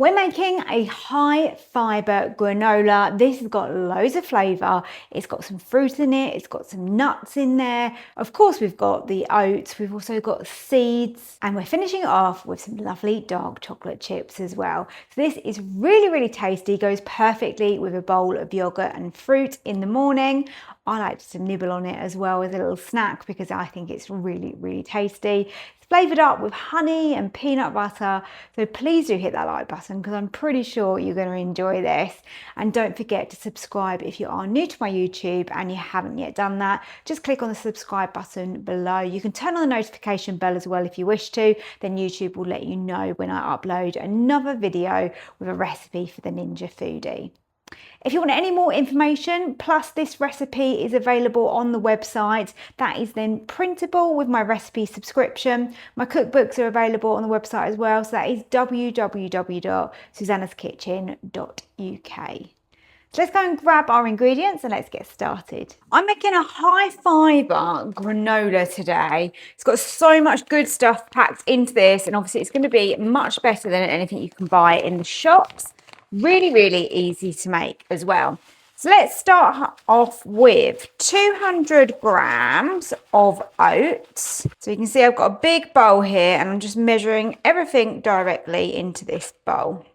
We're making a high fibre granola. This has got loads of flavour. It's got some fruit in it. It's got some nuts in there. Of course, we've got the oats. We've also got seeds. And we're finishing it off with some lovely dark chocolate chips as well. So this is really, really tasty. Goes perfectly with a bowl of yogurt and fruit in the morning. I like to nibble on it as well as a little snack because I think it's really, really tasty. Flavoured up with honey and peanut butter. So please do hit that like button because I'm pretty sure you're going to enjoy this. And don't forget to subscribe if you are new to my YouTube and you haven't yet done that. Just click on the subscribe button below. You can turn on the notification bell as well if you wish to. Then YouTube will let you know when I upload another video with a recipe for the Ninja Foodi. If you want any more information, plus this recipe is available on the website. That is then printable with my recipe subscription. My cookbooks are available on the website as well. So that is www.susannahskitchen.uk. So let's go and grab our ingredients and let's get started. I'm making a high fibre granola today. It's got so much good stuff packed into this, and obviously it's going to be much better than anything you can buy in the shops. Really, really easy to make as well. So let's start off with 200 grams of oats. So you can see I've got a big bowl here and I'm just measuring everything directly into this bowl.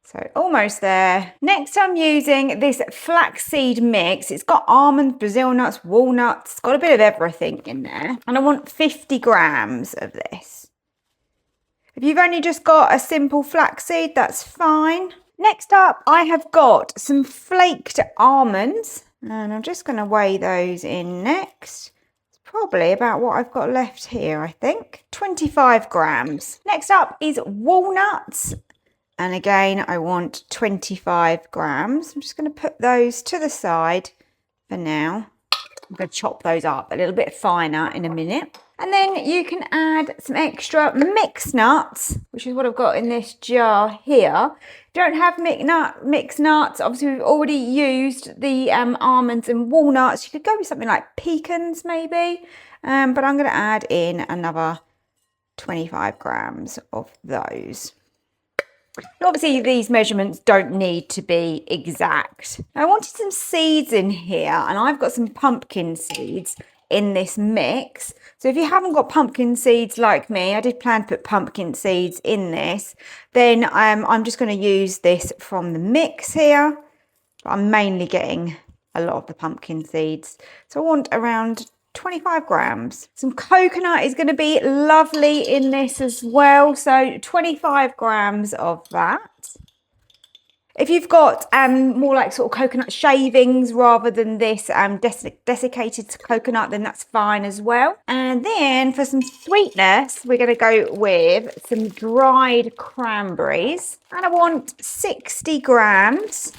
So almost there. Next I'm using this flaxseed mix. It's got almonds, Brazil nuts, walnuts. It's got a bit of everything in there. And I want 50 grams of this. If you've only just got a simple flaxseed, that's fine. Next up, I have got some flaked almonds, and I'm just going to weigh those in next. It's probably about what I've got left here, I think. 25 grams. Next up is walnuts, and again, I want 25 grams. I'm just going to put those to the side for now. I'm going to chop those up a little bit finer in a minute. And then you can add some extra mixed nuts, which is what I've got in this jar here. Don't have mixed nuts. Obviously, we've already used the almonds and walnuts. You could go with something like pecans maybe. But I'm going to add in another 25 grams of those. Obviously, these measurements don't need to be exact. I wanted some seeds in here, and I've got some pumpkin seeds in this mix. So if you haven't got pumpkin seeds like me, I did plan to put pumpkin seeds in this, then I'm just going to use this from the mix here. But I'm mainly getting a lot of the pumpkin seeds. So I want around 25 grams. Some coconut is going to be lovely in this as well. So 25 grams of that. If you've got more like sort of coconut shavings rather than this desiccated coconut, then that's fine as well. And then for some sweetness, we're going to go with some dried cranberries. And I want 60 grams,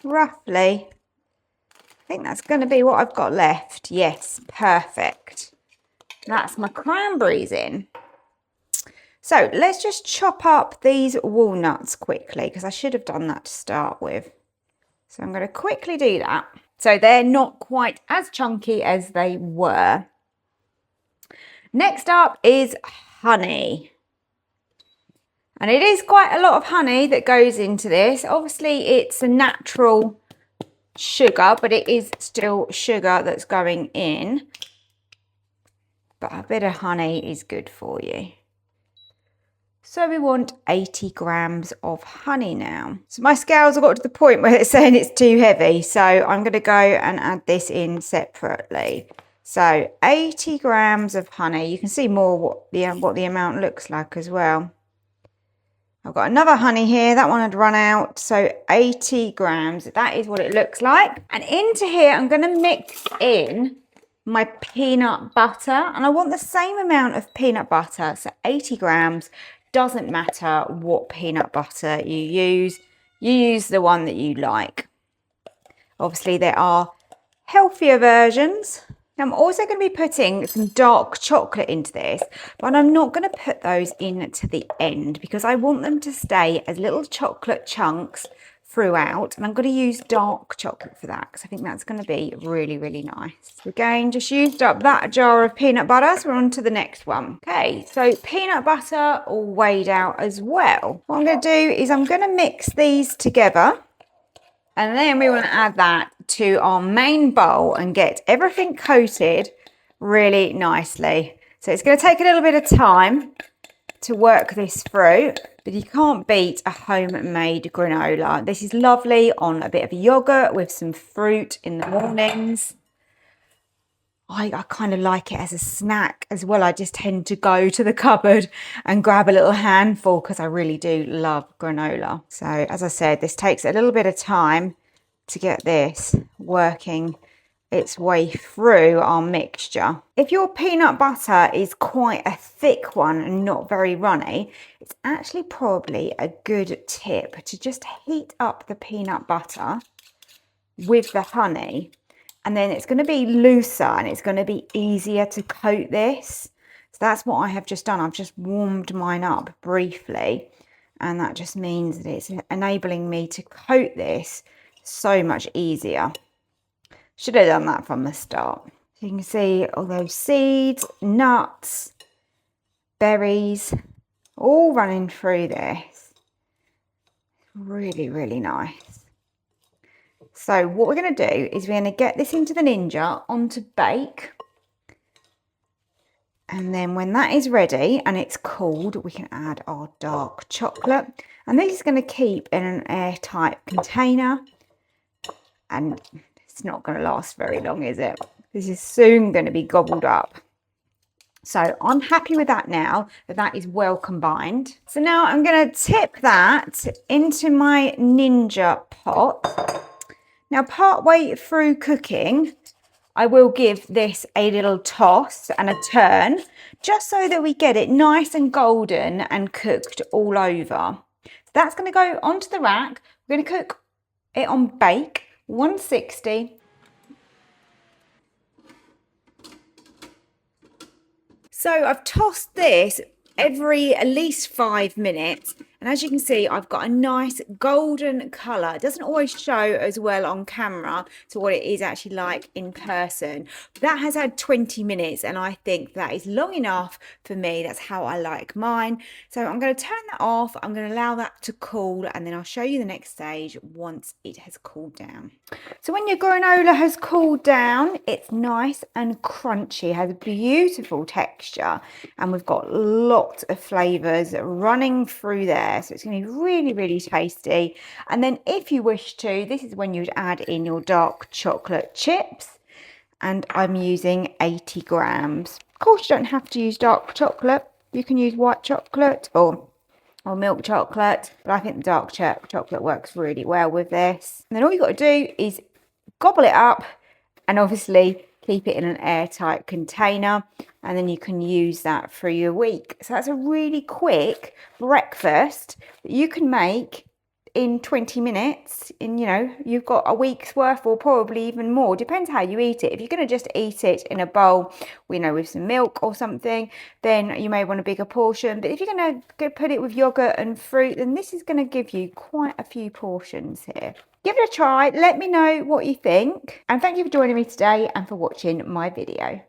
roughly. I think that's going to be what I've got left. Yes, perfect. That's my cranberries in. So let's just chop up these walnuts quickly because I should have done that to start with. So I'm going to quickly do that. So they're not quite as chunky as they were. Next up is honey. And it is quite a lot of honey that goes into this. Obviously it's a natural sugar, but it is still sugar that's going in. But a bit of honey is good for you. So we want 80 grams of honey now. So my scales have got to the point where it's saying it's too heavy. So I'm going to go and add this in separately. So 80 grams of honey. You can see more what the amount looks like as well. I've got another honey here. That one had run out. So 80 grams. That is what it looks like. And into here, I'm going to mix in my peanut butter. And I want the same amount of peanut butter. So 80 grams. Doesn't matter what peanut butter you use the one that you like. Obviously there are healthier versions. I'm also going to be putting some dark chocolate into this, but I'm not going to put those in to the end because I want them to stay as little chocolate chunks throughout, and I'm going to use dark chocolate for that because I think that's going to be really, really nice. Again, just used up that jar of peanut butter, so we're on to the next one. Okay, so peanut butter all weighed out as well. What I'm going to do is I'm going to mix these together, and then we want to add that to our main bowl and get everything coated really nicely. So it's going to take a little bit of time to work this through, but you can't beat a homemade granola. This is lovely on a bit of yogurt with some fruit in the mornings. I kind of like it as a snack as well. I just tend to go to the cupboard and grab a little handful because I really do love granola. So as I said, this takes a little bit of time to get this working its way through our mixture. If your peanut butter is quite a thick one and not very runny, it's actually probably a good tip to just heat up the peanut butter with the honey, and then it's going to be looser and it's going to be easier to coat this. So that's what I have just done. I've just warmed mine up briefly, and that just means that it's enabling me to coat this so much easier. Should have done that from the start. So you can see all those seeds, nuts, berries, all running through this. Really, really nice. So what we're going to do is we're going to get this into the Ninja onto bake. And then when that is ready and it's cooled, we can add our dark chocolate. And this is going to keep in an airtight container. And it's not going to last very long, is it? This is soon going to be gobbled up. So I'm happy with that now, that is well combined. So now I'm going to tip that into my Ninja pot. Now, partway through cooking, I will give this a little toss and a turn, just so that we get it nice and golden and cooked all over. So that's going to go onto the rack. We're going to cook it on bake. 160. So I've tossed this every at least 5 minutes, and as you can see, I've got a nice golden colour. It doesn't always show as well on camera to what it is actually like in person. But that has had 20 minutes, and I think that is long enough for me. That's how I like mine. So I'm going to turn that off. I'm going to allow that to cool, and then I'll show you the next stage once it has cooled down. So when your granola has cooled down, it's nice and crunchy, has a beautiful texture, and we've got lots of flavours running through there. So it's going to be really, really tasty. And then if you wish to, this is when you'd add in your dark chocolate chips. And I'm using 80 grams. Of course, you don't have to use dark chocolate. You can use white chocolate or milk chocolate. But I think the dark chocolate works really well with this. And then all you've got to do is gobble it up and obviously keep it in an airtight container, and then you can use that for your week. So that's a really quick breakfast that you can make in 20 minutes. And you've got a week's worth, or probably even more, depends how you eat it. If you're going to just eat it in a bowl, with some milk or something, then you may want a bigger portion. But if you're going to put it with yogurt and fruit, then this is going to give you quite a few portions here. Give it a try, let me know what you think, and thank you for joining me today and for watching my video.